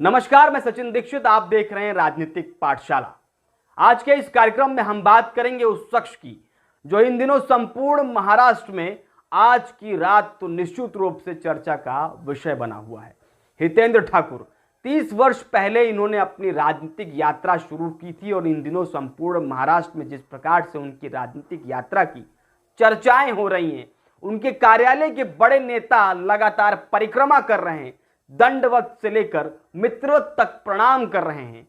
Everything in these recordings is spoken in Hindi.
नमस्कार, मैं सचिन दीक्षित। आप देख रहे हैं राजनीतिक पाठशाला। आज के इस कार्यक्रम में हम बात करेंगे उस शख्स की जो इन दिनों संपूर्ण महाराष्ट्र में आज की रात तो निश्चित रूप से चर्चा का विषय बना हुआ है। हितेंद्र ठाकुर 30 वर्ष पहले इन्होंने अपनी राजनीतिक यात्रा शुरू की थी और इन दिनों संपूर्ण महाराष्ट्र में जिस प्रकार से उनकी राजनीतिक यात्रा की चर्चाएं हो रही हैं, उनके कार्यालय के बड़े नेता लगातार परिक्रमा कर रहे हैं, दंडवत से लेकर मित्रवत तक प्रणाम कर रहे हैं।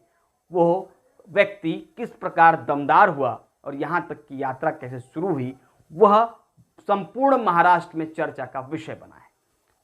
वो व्यक्ति किस प्रकार दमदार हुआ और यहां तक की यात्रा कैसे शुरू हुई, वह संपूर्ण महाराष्ट्र में चर्चा का विषय बना है।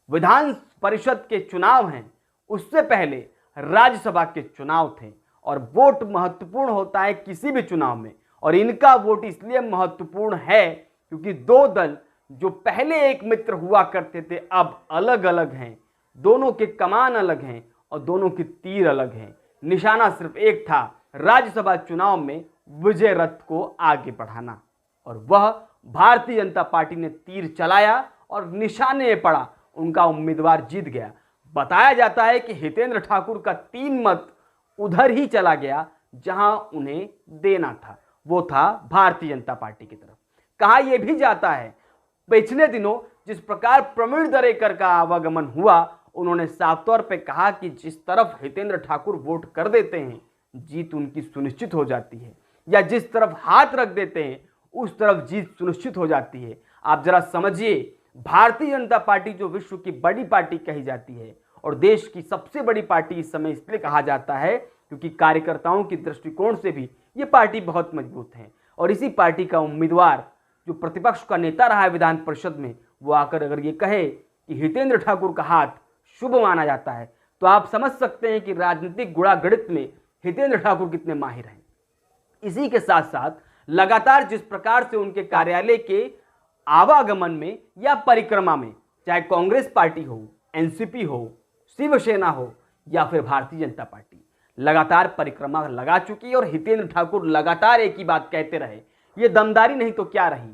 विधान परिषद के चुनाव हैं, उससे पहले राज्यसभा के चुनाव थे और वोट महत्वपूर्ण होता है किसी भी चुनाव में। और इनका वोट इसलिए महत्वपूर्ण है क्योंकि दो दल जो पहले एक मित्र हुआ करते थे अब अलग अलग हैं। दोनों के कमान अलग हैं और दोनों की तीर अलग हैं। निशाना सिर्फ एक था, राज्यसभा चुनाव में विजय रथ को आगे बढ़ाना, और वह भारतीय जनता पार्टी ने तीर चलाया और निशाने पड़ा, उनका उम्मीदवार जीत गया। बताया जाता है कि हितेंद्र ठाकुर का 3 मत उधर ही चला गया जहां उन्हें देना था, वो था भारतीय जनता पार्टी की तरफ। कहा यह भी जाता है पिछले दिनों जिस प्रकार प्रवीण दरेकर का आवागमन हुआ, उन्होंने साफ तौर पे कहा कि जिस तरफ हितेंद्र ठाकुर वोट कर देते हैं जीत उनकी सुनिश्चित हो जाती है, या जिस तरफ हाथ रख देते हैं उस तरफ जीत सुनिश्चित हो जाती है। आप जरा समझिए, भारतीय जनता पार्टी जो विश्व की बड़ी पार्टी कही जाती है और देश की सबसे बड़ी पार्टी इस समय इसलिए कहा जाता है क्योंकि कार्यकर्ताओं की दृष्टिकोण से भी ये पार्टी बहुत मजबूत है। और इसी पार्टी का उम्मीदवार जो प्रतिपक्ष का नेता रहा है विधान परिषद में, वो आकर अगर ये कहे कि हितेंद्र ठाकुर का हाथ शुभ माना जाता है, तो आप समझ सकते हैं कि राजनीतिक गुणागणित में हितेंद्र ठाकुर कितने माहिर हैं। इसी के साथ साथ लगातार जिस प्रकार से उनके कार्यालय के आवागमन में या परिक्रमा में, चाहे कांग्रेस पार्टी हो, एनसीपी हो, शिवसेना हो या फिर भारतीय जनता पार्टी, लगातार परिक्रमा लगा चुकी है। और हितेंद्र ठाकुर लगातार एक ही बात कहते रहे, ये दमदारी नहीं तो क्या रही,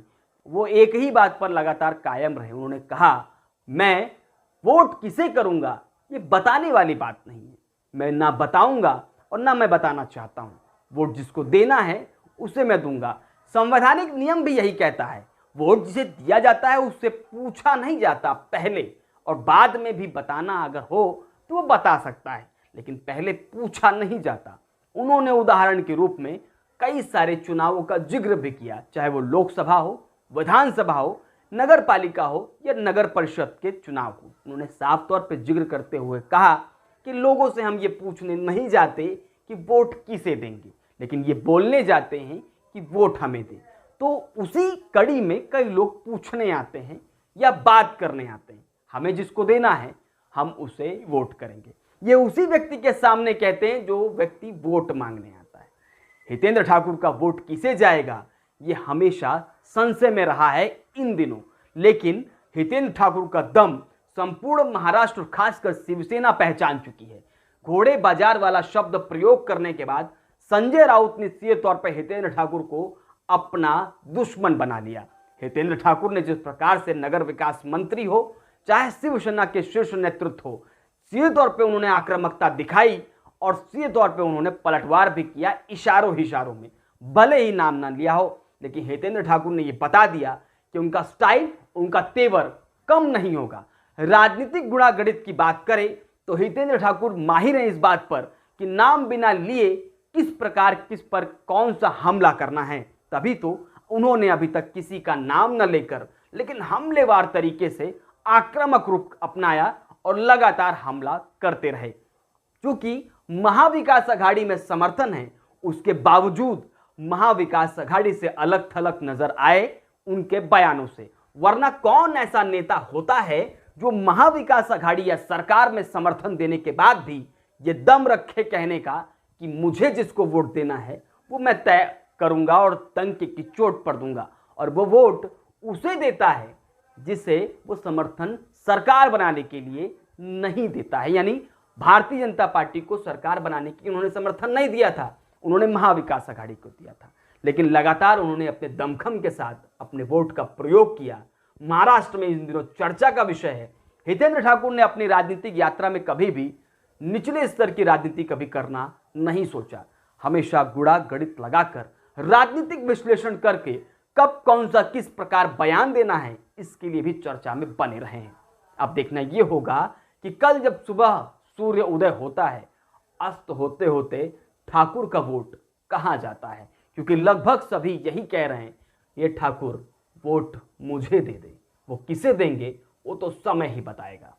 वो एक ही बात पर लगातार कायम रहे। उन्होंने कहा मैं वोट किसे करूंगा ये बताने वाली बात नहीं है, मैं ना बताऊंगा और ना मैं बताना चाहता हूं। वोट जिसको देना है उसे मैं दूंगा। संवैधानिक नियम भी यही कहता है, वोट जिसे दिया जाता है उससे पूछा नहीं जाता पहले, और बाद में भी बताना अगर हो तो वो बता सकता है, लेकिन पहले पूछा नहीं जाता। उन्होंने उदाहरण के रूप में कई सारे चुनावों का जिक्र भी किया, चाहे वो लोकसभा हो, विधानसभा हो, नगर पालिका हो या नगर परिषद के चुनाव हो। उन्होंने साफ तौर पर जिक्र करते हुए कहा कि लोगों से हम ये पूछने नहीं जाते कि वोट किसे देंगे, लेकिन ये बोलने जाते हैं कि वोट हमें दे। तो उसी कड़ी में कई लोग पूछने आते हैं या बात करने आते हैं, हमें जिसको देना है हम उसे वोट करेंगे। ये उसी व्यक्ति के सामने कहते हैं जो व्यक्ति वोट मांगने आता है। हितेंद्र ठाकुर का वोट किसे जाएगा ये हमेशा संशय में रहा है इन दिनों, लेकिन हितेंद्र ठाकुर का दम संपूर्ण महाराष्ट्र खासकर शिवसेना पहचान चुकी है। घोड़े बाजार वाला शब्द प्रयोग करने के बाद संजय राउत ने सीधे तौर पर हितेंद्र ठाकुर को अपना दुश्मन बना लिया। हितेंद्र ठाकुर ने जिस प्रकार से नगर विकास मंत्री हो, चाहे शिवसेना के शीर्ष नेतृत्व हो, सीधे तौर पर उन्होंने आक्रामकता दिखाई और सीधे तौर पर उन्होंने पलटवार भी किया इशारों में। भले ही नाम ना लिया हो, लेकिन हितेंद्र ठाकुर ने यह बता दिया कि उनका स्टाइल, उनका तेवर कम नहीं होगा। राजनीतिक गुणागणित की बात करें तो हितेंद्र ठाकुर माहिर हैं इस बात पर कि नाम बिना लिए किस प्रकार किस पर कौन सा हमला करना है। तभी तो उन्होंने अभी तक किसी का नाम न लेकर लेकिन हमलेवार तरीके से आक्रामक रूप अपनाया और लगातार हमला करते रहे। क्योंकि महाविकास अघाड़ी में समर्थन है, उसके बावजूद महाविकास अघाड़ी से अलग थलग नजर आए उनके बयानों से। वरना कौन ऐसा नेता होता है जो महाविकास अघाड़ी या सरकार में समर्थन देने के बाद भी ये दम रखे कहने का कि मुझे जिसको वोट देना है वो मैं तय करूंगा और तंग की चोट पर दूंगा, और वो वोट उसे देता है जिसे वो समर्थन सरकार बनाने के लिए नहीं देता है। यानी भारतीय जनता पार्टी को सरकार बनाने की उन्होंने समर्थन नहीं दिया था, उन्होंने महाविकास अघाड़ी को दिया था। लेकिन लगातार उन्होंने अपने दमखम के साथ अपने वोट का प्रयोग किया। महाराष्ट्र में इन दिनों चर्चा का विषय है। हितेंद्र ठाकुर ने अपनी राजनीतिक यात्रा में कभी भी निचले स्तर की राजनीति कभी करना नहीं सोचा। हमेशा गुणा गणित लगाकर राजनीतिक विश्लेषण करके कब कौन सा किस प्रकार बयान देना है, इसके लिए भी चर्चा में बने रहे हैं। अब देखना यह होगा कि कल जब सुबह सूर्य उदय होता है, अस्त होते होते ठाकुर का वोट कहां जाता है, क्योंकि लगभग सभी यही कह रहे हैं, ये ठाकुर वोट मुझे दे दे। वो किसे देंगे वो तो समय ही बताएगा।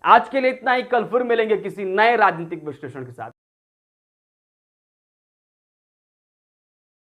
आज के लिए इतना ही। कल फिर मिलेंगे किसी नए राजनीतिक विश्लेषण के साथ।